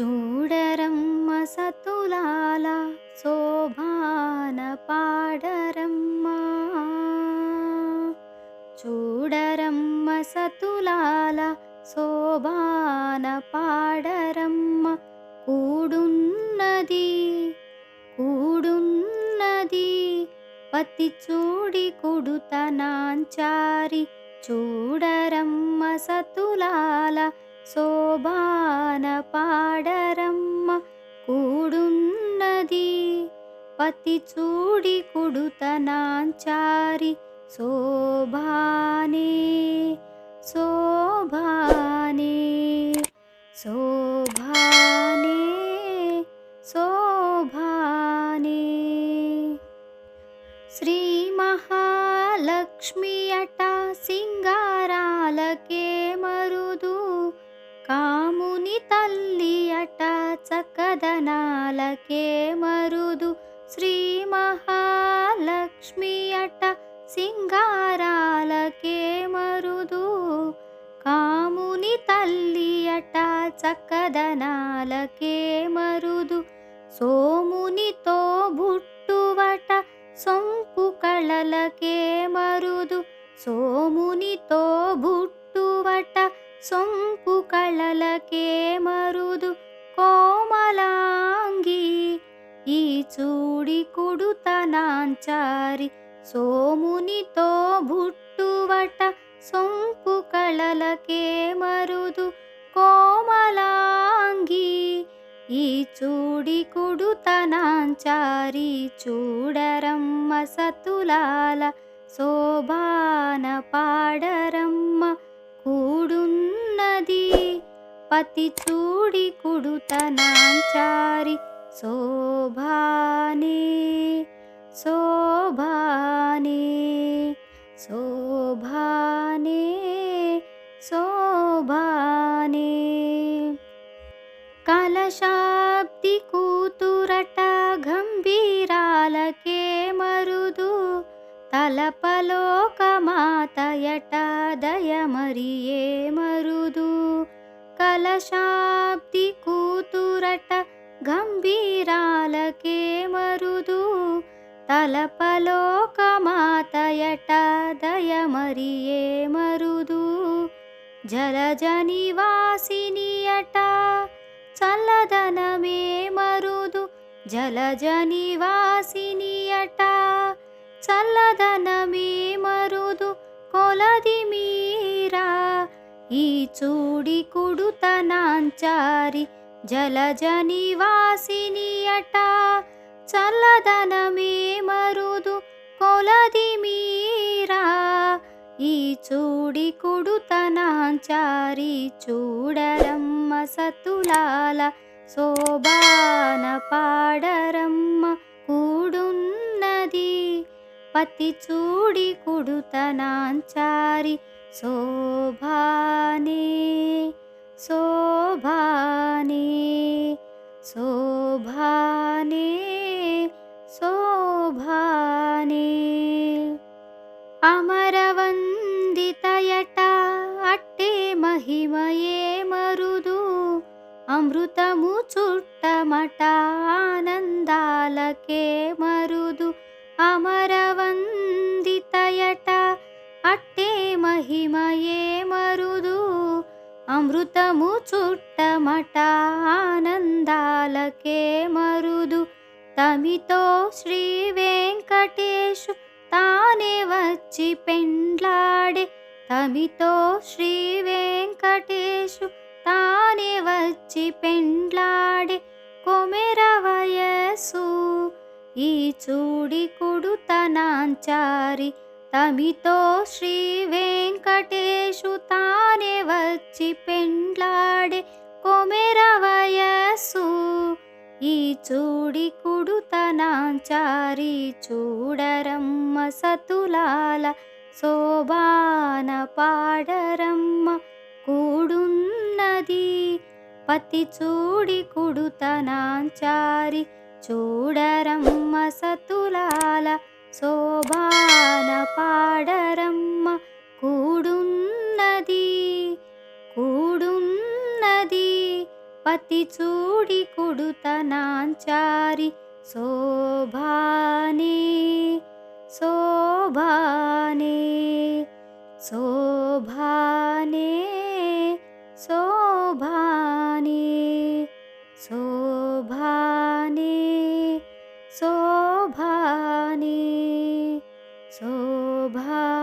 చూడరమ్మ సతులాల శోభాన పాడరమ్మ. చూడరమ్మ సతులాల శోభాన పాడరమ్మ. కూడున్నది కూడున్నది పతి చూడి కొడుతనాంచారి. చూడరమ్మ సతులాల శోభాన పాడరమ్మ. కూడున్నది పతి చూడి కొడుతనాంచారి. శోభానే శోభానే శోభానే శోభానే. శ్రీ మహాలక్ష్మి అట సింగారాలకే మరుదు. కాముని తల్లి అట చక్కదనాలకే మరుదు. శ్రీ మహాలక్ష్మి అట సింగారాలకే మరుదు. కాముని తల్లి అట చక్కదనాలకే మరుదు. సోమునితో బుట్టువట సొంపు కళలకే మరుదు. సోమునితో బుట్టువట సొంపు కళలకే మరుదు. కోమలాంగి ఈ చూడి కొడుతనాంచారి. సోమునితో బుట్టువట సొంపు కళలకే మరుదు. కోమలాంగి ఈ చూడి కొడుతనాంచారి. చూడరమ్మ సతులాల శోభాన పాడరమ్మ. కూడున్నది పతి చూడి కొడుతనాంచారి. శోభానే శోభానే శోభానే శోభానే. కలశాబ్ది కూతురట గంభీరాలకే మరుదు. తలపలోకమాతయట దయమరియే మరుదు. కలశాబ్ది కూతురట గంభీరాలకే మరుదు. తలపలోకమాతయట దయమరియే మరుదు. జలజ నివాసిని అట చల్లదనమే మరుదు. జలజ నివాసిని అట చల్లదనమే మరుదు. కొలది మీరా ఈ చూడి కొడుతనాంచారి. జలజ నివాసిని అట చల్లదనమే మరుదు. కొలది మీరా ఈ చూడి కొడుతనాంచారి. చూడరమ్మ సతులాల శోభాన పాడరమ్మ. కూడున్నది పతి చూడి కొడుతనాంచారి. శోభానే శోభానే శోభానే శోభానే. అమరవందితయట అట్టే మహిమయే మరుదు. అమృతము చుట్టమట ఆనందాలకే మరుదు. అమరవందితయట అట్టే మహిమయే మరుదు. అమృతము చుట్టమట ఆనందాలకే మరుదు. తమితో శ్రీ వెంకటేశు తానే వచ్చి పెండ్లాడే. తమితో శ్రీ వెంకటేశు తానే వచ్చి పెండ్లాడే. కొమెర వయస్సు ఈ చూడి కొడుతనాంచారి. తమితో శ్రీ వెంకటేశు తానే వచ్చి పెండ్లాడే. కొమెర వయస్సు ఈ చూడి కొడుతనాంచారి. చూడరమ్మ సతులాల శోభాన పాడరమ్మ. కూడున్నది పతి చూడి కొడుతనాంచారి. చూడరమ్మ సతులాల శోభాన పాడరమ్మ. కూడున్నది కూడున్నది ಪತಿ ಚೂಡಿ ಕುಡುತನಾಂಚಾರಿ ಶೋಭಾನೆ ಶೋಭಾನೆ ಶೋಭಾನೆ ಶೋಭಾನೆ ಶೋಭಾನೆ ಶೋಭಾನೆ ಶೋಭಾನೆ